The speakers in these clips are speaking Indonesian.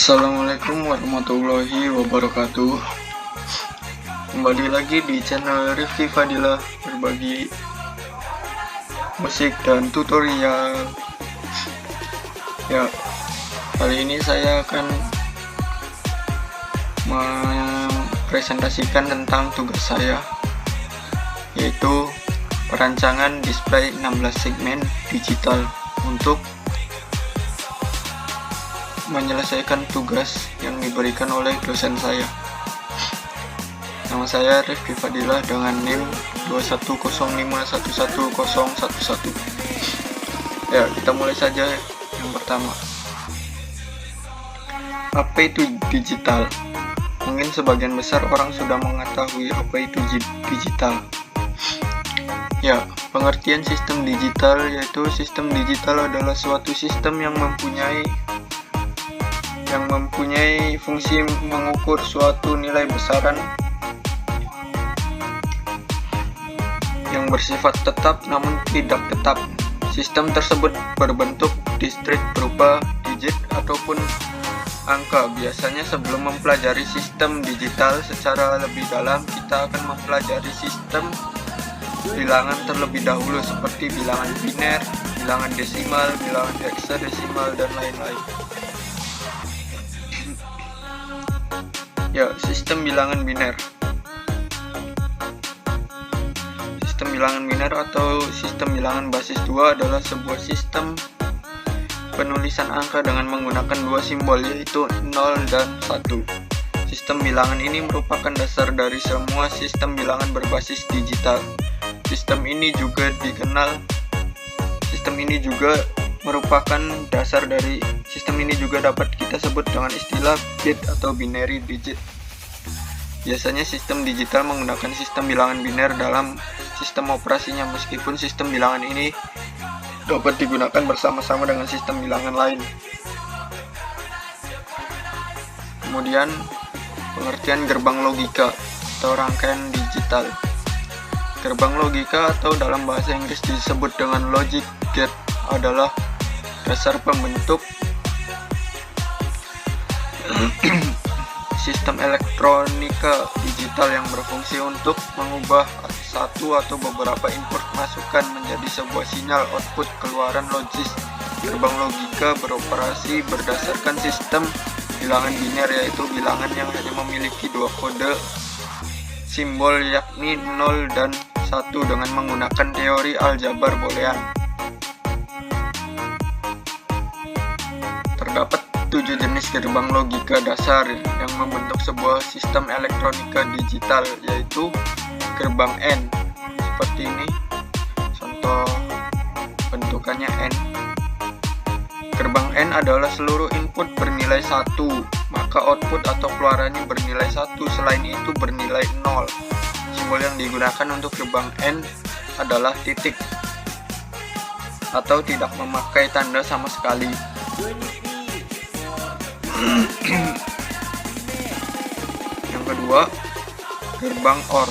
Assalamualaikum warahmatullahi wabarakatuh. Kembali lagi di channel Rifki Fadilah, berbagi musik dan tutorial. Ya, kali ini saya akan mempresentasikan tentang tugas saya, yaitu perancangan display 16 segmen digital untuk menyelesaikan tugas yang diberikan oleh dosen saya. Nama saya Rifki Fadilah dengan NIM 2105111011. Ya, kita mulai saja. Yang pertama, apa itu digital? Mungkin sebagian besar orang sudah mengetahui apa itu digital. Ya, pengertian sistem digital yaitu sistem digital adalah suatu sistem yang mempunyai fungsi mengukur suatu nilai besaran yang bersifat tetap namun tidak tetap. Sistem tersebut berbentuk diskrit berupa digit ataupun angka. Biasanya sebelum mempelajari sistem digital secara lebih dalam, kita akan mempelajari sistem bilangan terlebih dahulu, seperti bilangan biner, bilangan desimal, bilangan heksadesimal, dan lain-lain. Ya, sistem bilangan biner. Sistem bilangan biner atau sistem bilangan basis 2 adalah sebuah sistem penulisan angka dengan menggunakan dua simbol, yaitu 0 dan 1. Sistem bilangan ini merupakan dasar dari semua sistem bilangan berbasis digital. Sistem ini juga merupakan dasar dari sistem ini juga dapat kita sebut dengan istilah bit atau binary digit. Biasanya sistem digital menggunakan sistem bilangan biner dalam sistem operasinya, meskipun sistem bilangan ini dapat digunakan bersama-sama dengan sistem bilangan lain. Kemudian, pengertian gerbang logika atau rangkaian digital. Gerbang logika atau dalam bahasa Inggris disebut dengan logic gate adalah dasar pembentuk sistem elektronika digital yang berfungsi untuk mengubah satu atau beberapa input masukan menjadi sebuah sinyal output keluaran logis. Gerbang logika beroperasi berdasarkan sistem bilangan biner, yaitu bilangan yang hanya memiliki dua kode simbol, yakni 0 dan 1, dengan menggunakan teori aljabar boolean. Terdapat 7 jenis gerbang logika dasar yang membentuk sebuah sistem elektronika digital, yaitu gerbang N seperti ini, contoh bentukannya N. Gerbang N adalah seluruh input bernilai 1, maka output atau keluarannya bernilai 1, selain itu bernilai 0. Simbol yang digunakan untuk gerbang N adalah titik atau tidak memakai tanda sama sekali. Yang kedua, gerbang OR.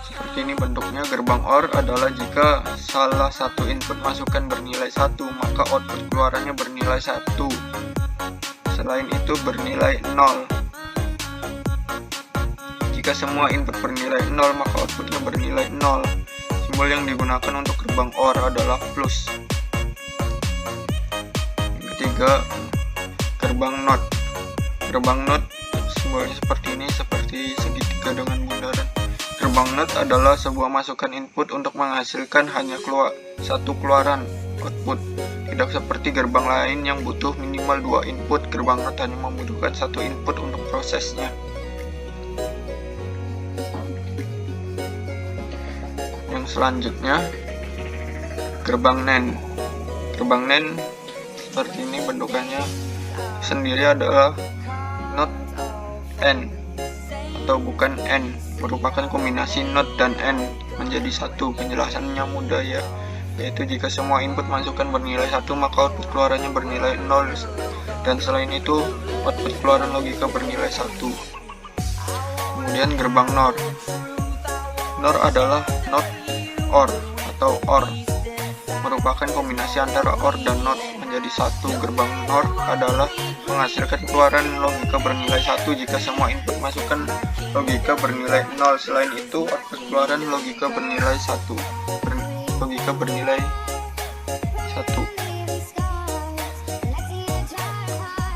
Seperti ini bentuknya. Gerbang OR adalah jika salah satu input masukan bernilai 1, maka output keluarannya bernilai 1. Selain itu bernilai 0. Jika semua input bernilai 0, maka outputnya bernilai 0. Simbol yang digunakan untuk gerbang OR adalah plus. Yang ketiga, gerbang NOT. Gerbang NOT simbolnya seperti ini, seperti segitiga dengan bundaran. Gerbang NOT adalah sebuah masukan input untuk menghasilkan hanya satu keluaran output. Tidak seperti gerbang lain yang butuh minimal 2 input, gerbang NOT hanya membutuhkan 1 input untuk prosesnya. Yang selanjutnya, gerbang NAND. Gerbang NAND seperti ini bentukannya, sendiri adalah NOT N atau bukan N, merupakan kombinasi NOT dan N menjadi satu. Penjelasannya mudah ya, yaitu jika semua input masukan bernilai 1, maka output keluarannya bernilai 0, dan selain itu output keluaran logika bernilai 1. Kemudian gerbang NOR. NOR adalah NOT OR atau OR, merupakan kombinasi antara OR dan NOT menjadi satu. Gerbang NOR adalah menghasilkan keluaran logika bernilai 1 jika semua input masukan logika bernilai 0. Selain itu, output keluaran logika bernilai 1. Logika bernilai 1.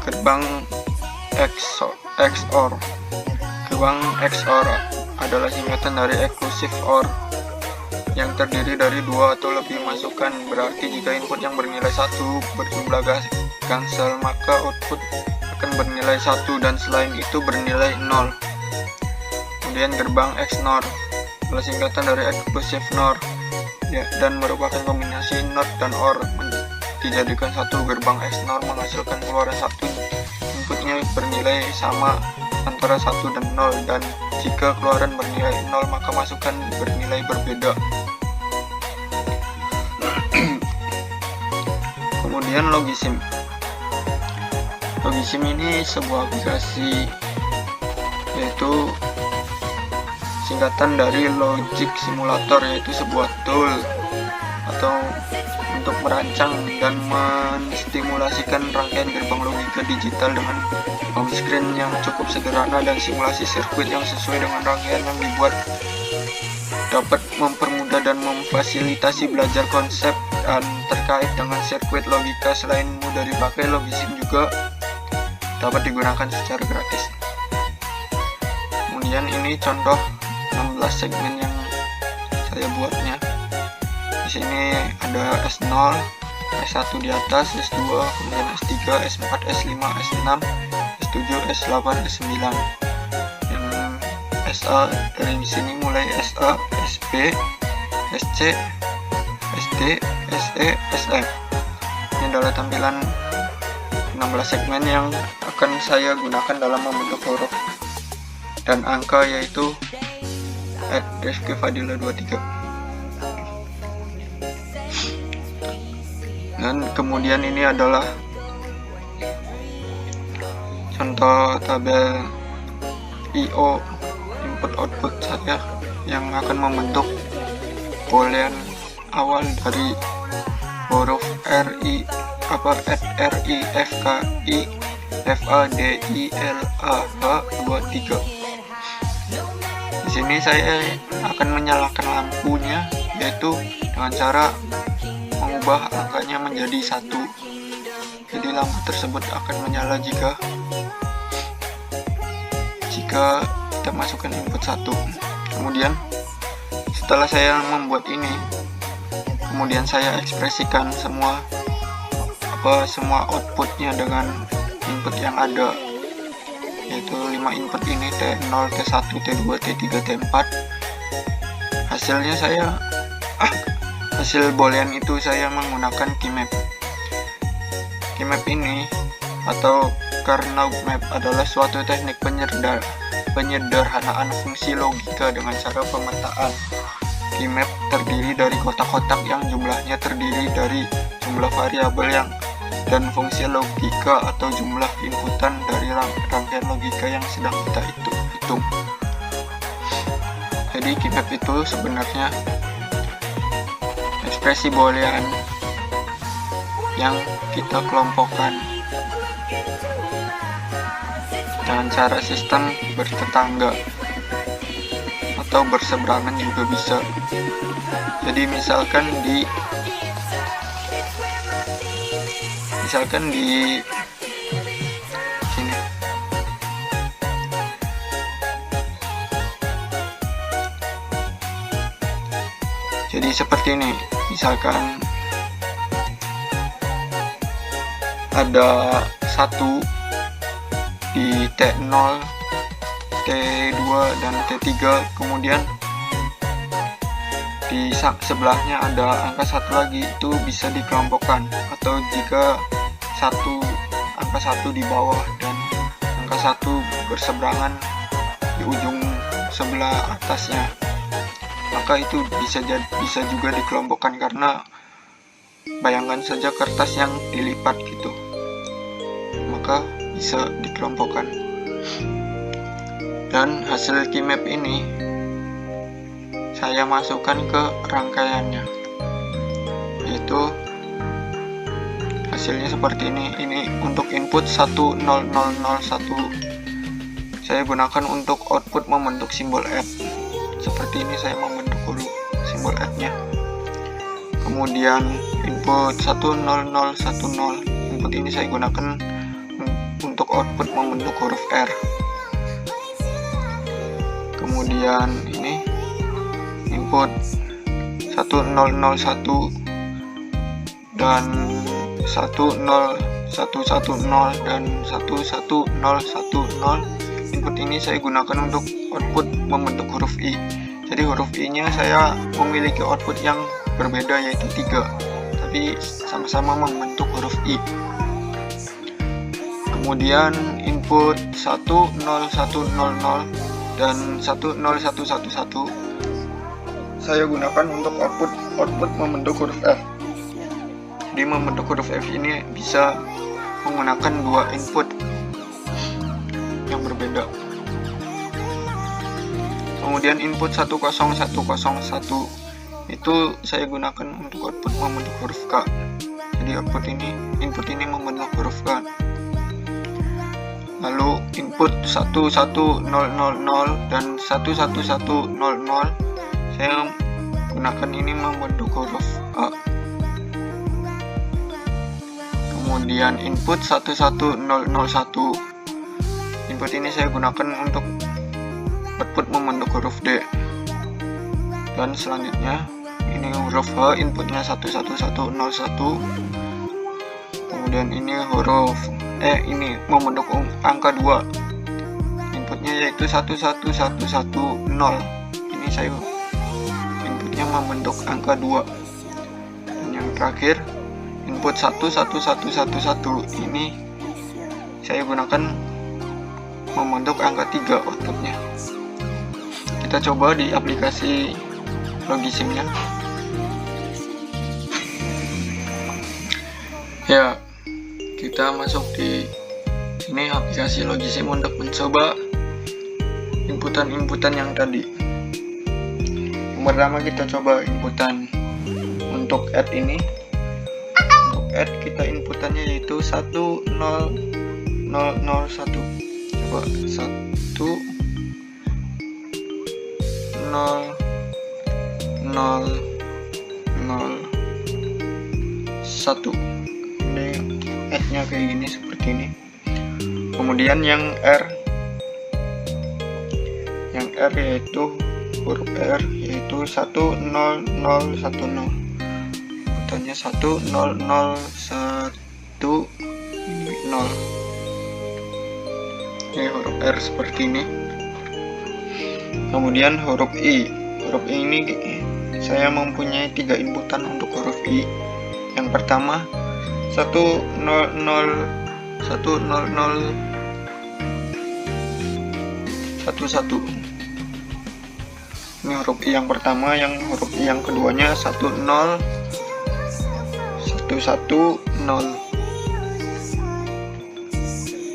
Gerbang XOR. Gerbang XOR adalah singkatan dari exclusive OR yang terdiri dari 2 atau lebih masukan. Berarti jika input yang bernilai 1 berjumlah gangsal, maka output akan bernilai 1 dan selain itu bernilai 0. Kemudian gerbang XNOR adalah singkatan dari exclusive NOR dan merupakan kombinasi NOT dan OR dijadikan satu. Gerbang XNOR menghasilkan keluaran 1, inputnya bernilai sama antara 1 dan 0, dan jika keluaran bernilai 0 maka masukan bernilai berbeda. Kemudian Logisim. Logisim ini sebuah aplikasi, yaitu singkatan dari Logic Simulator, yaitu sebuah tool atau untuk merancang dan menstimulasikan rangkaian gerbang logika digital dengan home screen yang cukup sederhana dan simulasi sirkuit yang sesuai dengan rangkaian yang dibuat, dapat mempermudah dan memfasilitasi belajar konsep dan terkait dengan sirkuit logika. Selain mudah dipakai, Logisim juga dapat digunakan secara gratis. Kemudian ini contoh 16 segmen yang saya buatnya. Di sini ada S0, S1 di atas, S2, kemudian S3, S4, S5, S6, S7, S8, S9. Yang SA dari sini mulai SA, SB, SC, SD, SE, SM. Ini adalah tampilan 16 segmen yang akan saya gunakan dalam membentuk huruf dan angka, yaitu @rifkifadila23. Dan kemudian ini adalah contoh tabel IO, input output saya, yang akan membentuk boolean awal dari huruf RI, F K I F A D I L A H 23. Di sini saya akan menyalakan lampunya, yaitu dengan cara mengubah angkanya menjadi 1. Jadi lampu tersebut akan menyala jika kita masukkan input 1. Kemudian setelah saya membuat ini, kemudian saya ekspresikan semua outputnya dengan input yang ada, yaitu 5 input ini, T0, T1, T2, T3, T4. Hasil boolean itu saya menggunakan keymap. Keymap ini atau Karnaugh map adalah suatu teknik penyederhanaan fungsi logika dengan cara pemetaan. Keymap terdiri dari kotak-kotak yang jumlahnya terdiri dari jumlah variabel dan fungsi logika atau jumlah inputan dari rangkaian logika yang sedang kita hitung. Jadi keymap itu sebenarnya ekspresi boolean yang kita kelompokkan dengan cara sistem bertetangga atau berseberangan juga bisa. Jadi misalkan di sini. Jadi seperti ini. Misalkan ada 1 di T0, T2 dan T3, kemudian di sebelahnya ada angka 1 lagi, itu bisa dikelompokkan. Atau jika angka 1 di bawah dan angka 1 berseberangan di ujung sebelah atasnya, maka itu bisa juga dikelompokkan, karena bayangkan saja kertas yang dilipat gitu, maka bisa dikelompokkan. Dan hasil keymap ini saya masukkan ke rangkaiannya, yaitu hasilnya seperti ini untuk input 10001. Saya gunakan untuk output membentuk simbol add. Seperti ini saya membentuk huruf simbol add-nya. Kemudian input 10010. Input ini saya gunakan untuk output membentuk huruf R. Kemudian ini input 1001 dan 10110 dan 11010. Input ini saya gunakan untuk output membentuk huruf I. Jadi huruf I nya saya memiliki output yang berbeda, yaitu 3, tapi sama-sama membentuk huruf I. Kemudian input 10100 dan 10111 saya gunakan untuk output membentuk huruf F. Di membentuk huruf F ini bisa menggunakan 2 input yang berbeda. Kemudian input 10101 itu saya gunakan untuk output membentuk huruf K. Jadi input ini membentuk huruf K. Lalu input 11000 dan 11100 saya gunakan ini membentuk huruf A. Kemudian input 11001, input ini saya gunakan untuk output membentuk huruf D. Dan selanjutnya ini huruf H, inputnya 11101. Kemudian ini huruf ini membentuk angka 2, inputnya yaitu 11110. Ini saya inputnya membentuk angka 2. Dan yang terakhir input 11111 ini saya gunakan membentuk angka 3 outputnya. Kita coba di aplikasi Logisimnya. Ya, kita masuk di sini aplikasi Logisim untuk mencoba inputan yang tadi. Yang pertama kita coba inputan untuk add ini. Untuk add kita inputannya yaitu 10001. Coba 10001. Ini add-nya kayak gini, seperti ini. Kemudian yang R yaitu huruf R yaitu 10010. Inputannya 10010 ini 0. Ini huruf R seperti ini. Kemudian huruf I. Huruf I ini saya mempunyai 3 inputan untuk huruf I. Yang pertama 10011. Ini huruf I yang pertama. Yang huruf I yang keduanya 10110.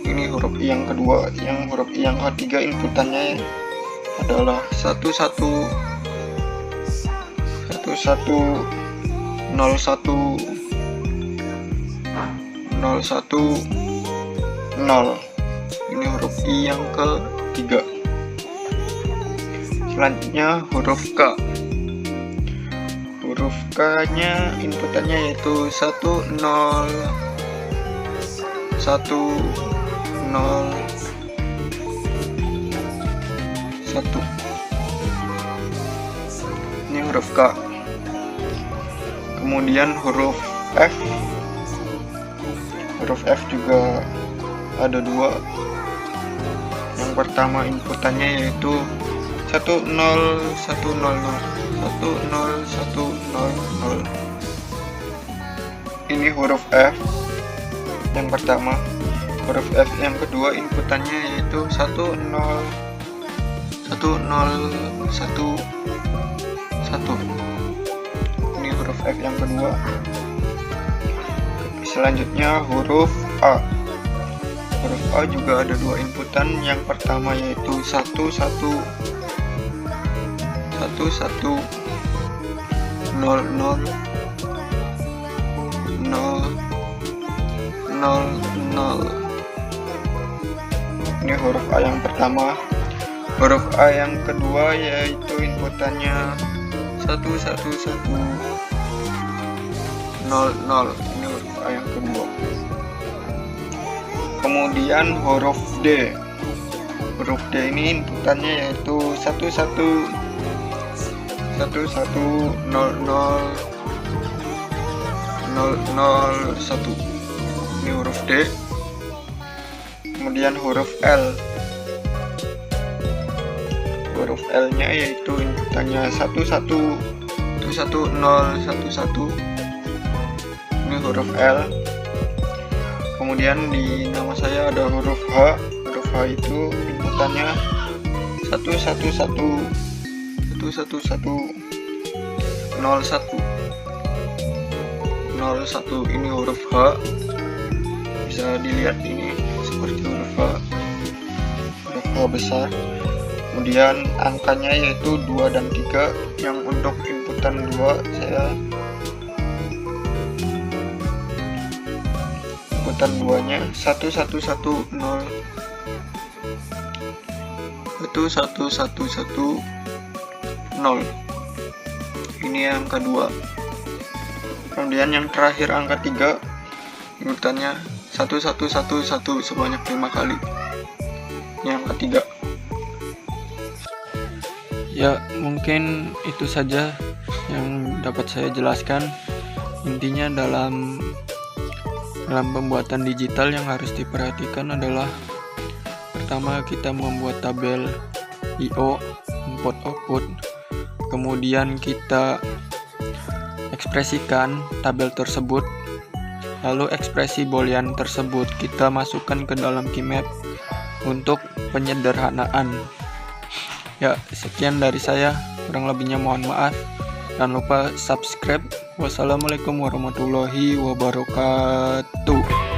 Ini huruf I yang kedua. Yang huruf I yang ketiga inputannya adalah 11010. Ini huruf I yang ketiga. Selanjutnya huruf K. Huruf K nya inputannya yaitu 101. Ini huruf K. Kemudian huruf F. Huruf F juga ada 2. Yang pertama inputannya yaitu 10100. Ini huruf F yang pertama. Huruf F yang kedua inputannya yaitu 10111. Ini huruf F yang kedua. Selanjutnya huruf A. Huruf A juga ada 2 inputan. Yang pertama yaitu 11000. Ini huruf A yang pertama. Huruf A yang kedua yaitu inputannya 11100. Ini huruf A yang kedua. Kemudian huruf D. Huruf D ini inputannya yaitu 110000. Ini huruf D. Kemudian huruf L. Huruf L nya yaitu inputannya 11011. Ini huruf L. Kemudian di nama saya ada huruf H. Huruf H itu inputannya 11101. Ini huruf H. Bisa dilihat ini seperti huruf H besar. Kemudian angkanya yaitu 2 dan 3. Yang untuk inputan 2 saya inputan 2 nya 1110. Ini angka 2. Kemudian yang terakhir angka 3, inputannya 1111 sebanyak 5 kali. Ini angka 3. Ya, mungkin itu saja yang dapat saya jelaskan. Intinya dalam pembuatan digital yang harus diperhatikan adalah pertama kita membuat tabel I/O, input output. Kemudian kita ekspresikan tabel tersebut, lalu ekspresi boolean tersebut kita masukkan ke dalam keymap untuk penyederhanaan. Ya, sekian dari saya, kurang lebihnya mohon maaf. Jangan lupa subscribe. Wassalamualaikum warahmatullahi wabarakatuh.